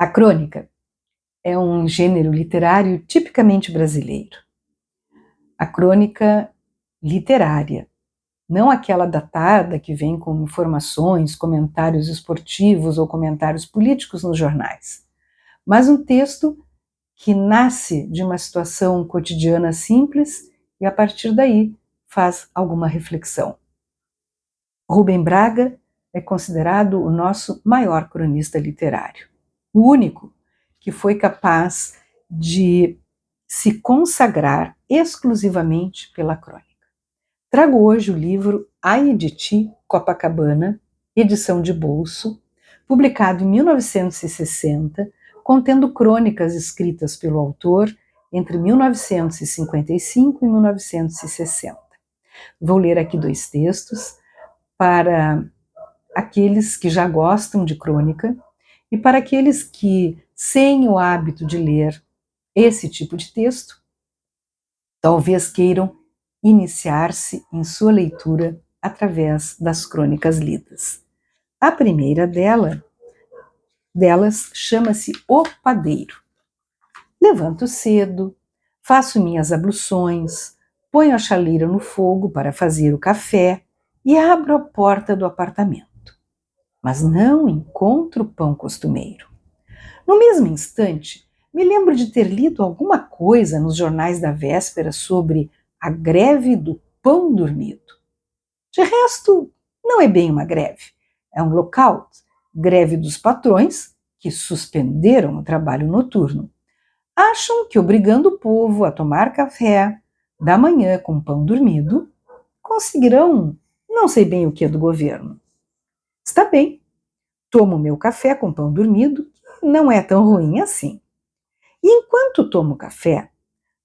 A crônica é um gênero literário tipicamente brasileiro. A crônica literária, não aquela datada que vem com informações, comentários esportivos ou comentários políticos nos jornais, mas um texto que nasce de uma situação cotidiana simples e, a partir daí, faz alguma reflexão. Rubem Braga é considerado o nosso maior cronista literário, o único que foi capaz de se consagrar exclusivamente pela crônica. Trago hoje o livro Ai de Ti, Copacabana, edição de bolso, publicado em 1960, contendo crônicas escritas pelo autor entre 1955 e 1960. Vou ler aqui 2 textos para aqueles que já gostam de crônica e para aqueles que, sem o hábito de ler esse tipo de texto, talvez queiram iniciar-se em sua leitura através das crônicas lidas. A primeira delas chama-se O Padeiro. Levanto cedo, faço minhas abluções, ponho a chaleira no fogo para fazer o café e abro a porta do apartamento. Mas não encontro o pão costumeiro. No mesmo instante, me lembro de ter lido alguma coisa nos jornais da véspera sobre a greve do pão dormido. De resto, não é bem uma greve, é um lockout, greve dos patrões que suspenderam o trabalho noturno. Acham que obrigando o povo a tomar café da manhã com pão dormido, conseguirão não sei bem o que do governo. Está bem, tomo meu café com pão dormido, não é tão ruim assim. E enquanto tomo café,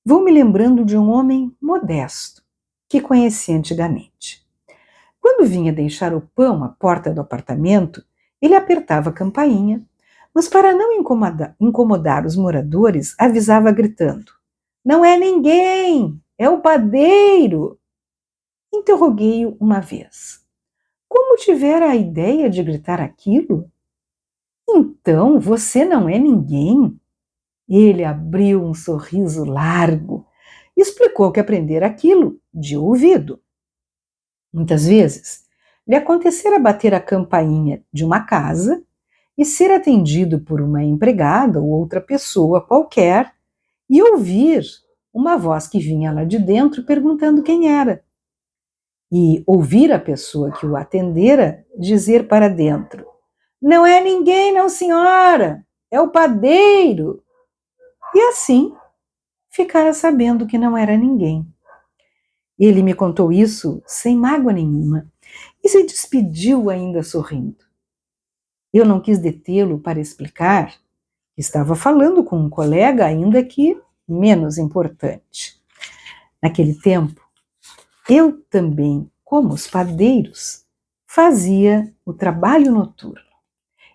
vou me lembrando de um homem modesto que conheci antigamente. Quando vinha deixar o pão à porta do apartamento, ele apertava a campainha, mas para não incomodar os moradores, avisava gritando: "Não é ninguém, é o padeiro!" Interroguei-o uma vez: "Como tivera a ideia de gritar aquilo?" "Então, você não é ninguém?" Ele abriu um sorriso largo e explicou que aprendera aquilo de ouvido. Muitas vezes, lhe acontecera bater a campainha de uma casa e ser atendido por uma empregada ou outra pessoa qualquer e ouvir uma voz que vinha lá de dentro perguntando quem era. E ouvir a pessoa que o atendera dizer para dentro: "Não é ninguém, não, senhora, é o padeiro." E assim, ficara sabendo que não era ninguém. Ele me contou isso sem mágoa nenhuma e se despediu ainda sorrindo. Eu não quis detê-lo para explicar que estava falando com um colega ainda que menos importante. Naquele tempo, eu também, como os padeiros, fazia o trabalho noturno.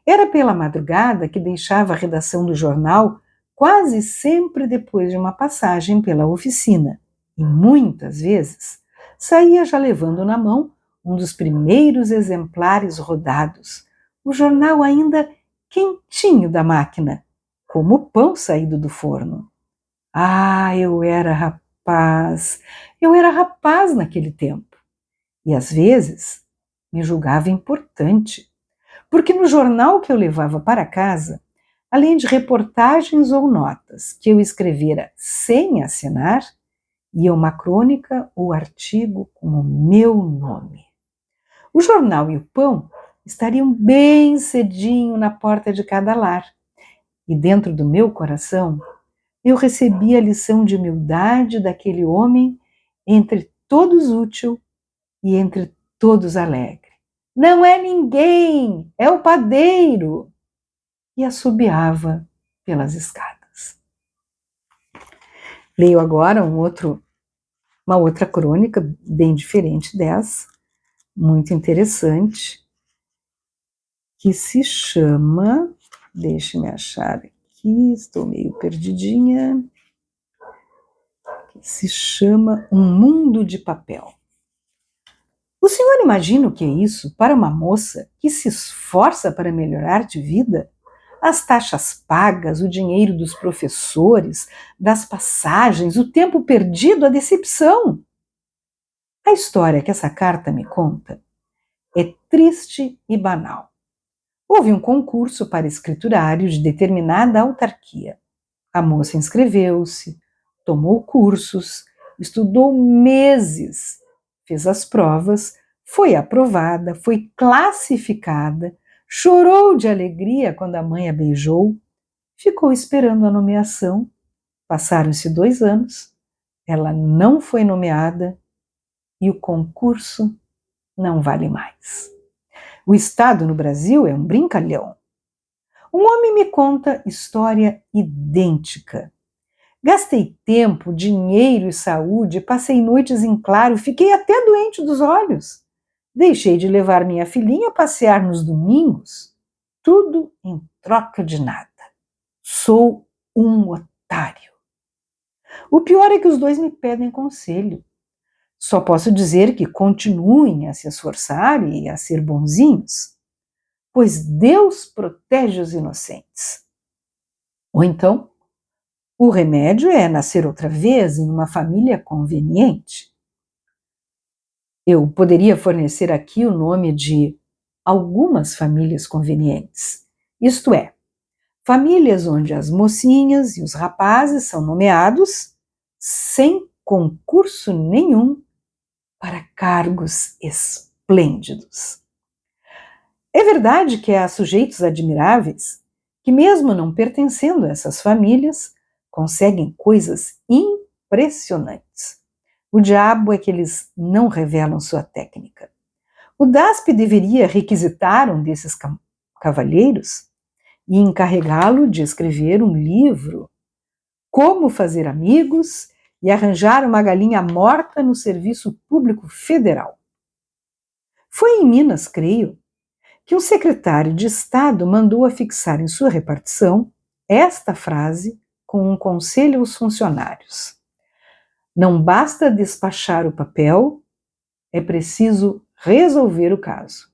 Era pela madrugada que deixava a redação do jornal quase sempre depois de uma passagem pela oficina, e muitas vezes saía já levando na mão um dos primeiros exemplares rodados, o jornal ainda quentinho da máquina, como o pão saído do forno. Ah, eu era rapaz naquele tempo, e às vezes me julgava importante, porque no jornal que eu levava para casa, além de reportagens ou notas que eu escrevera sem assinar, ia uma crônica ou artigo com o meu nome. O jornal e o pão estariam bem cedinho na porta de cada lar, e dentro do meu coração eu recebi a lição de humildade daquele homem entre todos útil e entre todos alegre. "Não é ninguém, é o padeiro!" E assobiava pelas escadas. Leio agora uma outra crônica bem diferente dessa, muito interessante, que se chama, deixe-me achar aqui, estou meio perdidinha, que se chama Um Mundo de Papel. O senhor imagina o que é isso para uma moça que se esforça para melhorar de vida? As taxas pagas, o dinheiro dos professores, das passagens, o tempo perdido, a decepção. A história que essa carta me conta é triste e banal. Houve um concurso para escriturário de determinada autarquia. A moça inscreveu-se, tomou cursos, estudou meses, fez as provas, foi aprovada, foi classificada, chorou de alegria quando a mãe a beijou, ficou esperando a nomeação. Passaram-se 2 anos, ela não foi nomeada e o concurso não vale mais. O Estado no Brasil é um brincalhão. Um homem me conta história idêntica. Gastei tempo, dinheiro e saúde, passei noites em claro, fiquei até doente dos olhos. Deixei de levar minha filhinha a passear nos domingos. Tudo em troca de nada. Sou um otário. O pior é que os dois me pedem conselho. Só posso dizer que continuem a se esforçar e a ser bonzinhos, pois Deus protege os inocentes. Ou então, o remédio é nascer outra vez em uma família conveniente. Eu poderia fornecer aqui o nome de algumas famílias convenientes, isto é, famílias onde as mocinhas e os rapazes são nomeados sem concurso nenhum para cargos esplêndidos. É verdade que há sujeitos admiráveis que, mesmo não pertencendo a essas famílias, conseguem coisas impressionantes. O diabo é que eles não revelam sua técnica. O DASP deveria requisitar um desses cavalheiros e encarregá-lo de escrever um livro, Como Fazer Amigos e Arranjar uma Galinha Morta no Serviço Público Federal. Foi em Minas, creio, que um secretário de Estado mandou afixar em sua repartição esta frase com um conselho aos funcionários: não basta despachar o papel, é preciso resolver o caso.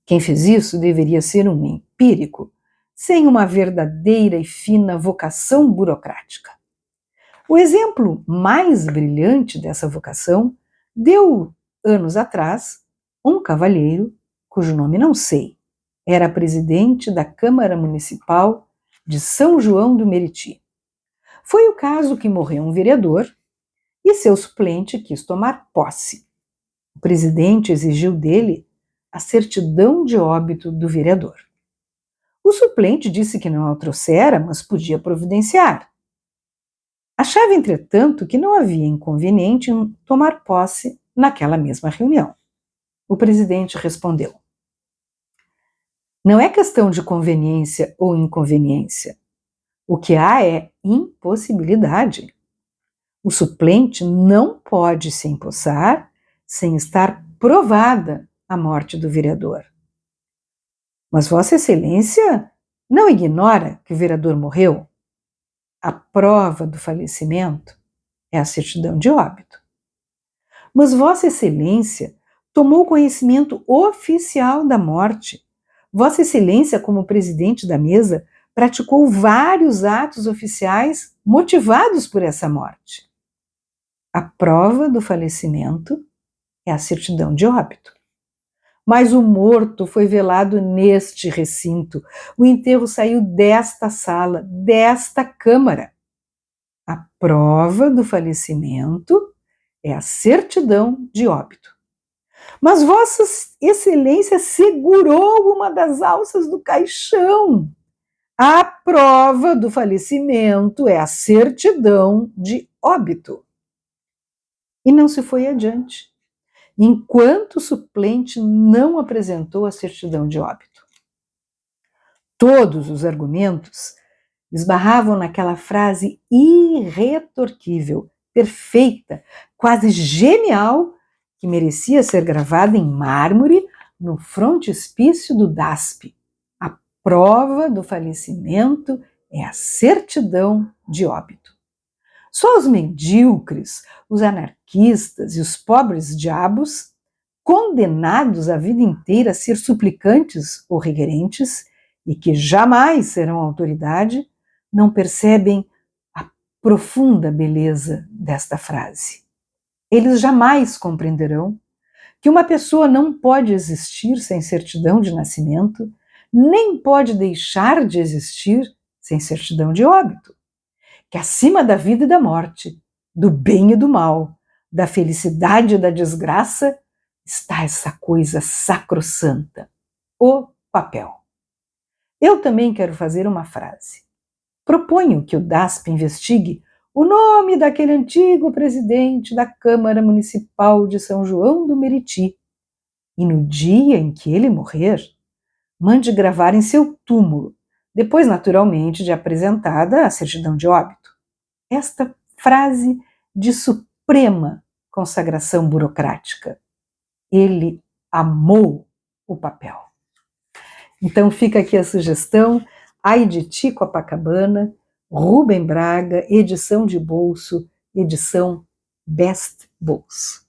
Quem fez isso deveria ser um empírico, sem uma verdadeira e fina vocação burocrática. O exemplo mais brilhante dessa vocação deu, anos atrás, um cavalheiro, cujo nome não sei, era presidente da Câmara Municipal de São João do Meriti. Foi o caso que morreu um vereador e seu suplente quis tomar posse. O presidente exigiu dele a certidão de óbito do vereador. O suplente disse que não a trouxera, mas podia providenciar. Achava, entretanto, que não havia inconveniente em tomar posse naquela mesma reunião. O presidente respondeu: não é questão de conveniência ou inconveniência. O que há é impossibilidade. O suplente não pode se empossar sem estar provada a morte do vereador. Mas Vossa Excelência não ignora que o vereador morreu? A prova do falecimento é a certidão de óbito. Mas Vossa Excelência tomou conhecimento oficial da morte. Vossa Excelência, como presidente da mesa, praticou vários atos oficiais motivados por essa morte. A prova do falecimento é a certidão de óbito. Mas o morto foi velado neste recinto. O enterro saiu desta sala, desta câmara. A prova do falecimento é a certidão de óbito. Mas Vossa Excelência segurou uma das alças do caixão. A prova do falecimento é a certidão de óbito. E não se foi adiante, enquanto o suplente não apresentou a certidão de óbito. Todos os argumentos esbarravam naquela frase irretorquível, perfeita, quase genial, que merecia ser gravada em mármore no frontispício do DASP. A prova do falecimento é a certidão de óbito. Só os medíocres, os anarquistas e os pobres diabos, condenados a vida inteira a ser suplicantes ou requerentes, e que jamais serão autoridade, não percebem a profunda beleza desta frase. Eles jamais compreenderão que uma pessoa não pode existir sem certidão de nascimento, nem pode deixar de existir sem certidão de óbito. Que acima da vida e da morte, do bem e do mal, da felicidade e da desgraça, está essa coisa sacrossanta, o papel. Eu também quero fazer uma frase. Proponho que o DASP investigue o nome daquele antigo presidente da Câmara Municipal de São João do Meriti e, no dia em que ele morrer, mande gravar em seu túmulo, depois, naturalmente, de apresentada a certidão de óbito, esta frase de suprema consagração burocrática: ele amou o papel. Então fica aqui a sugestão, Aiditi Copacabana, Rubem Braga, edição de bolso, edição Best Books.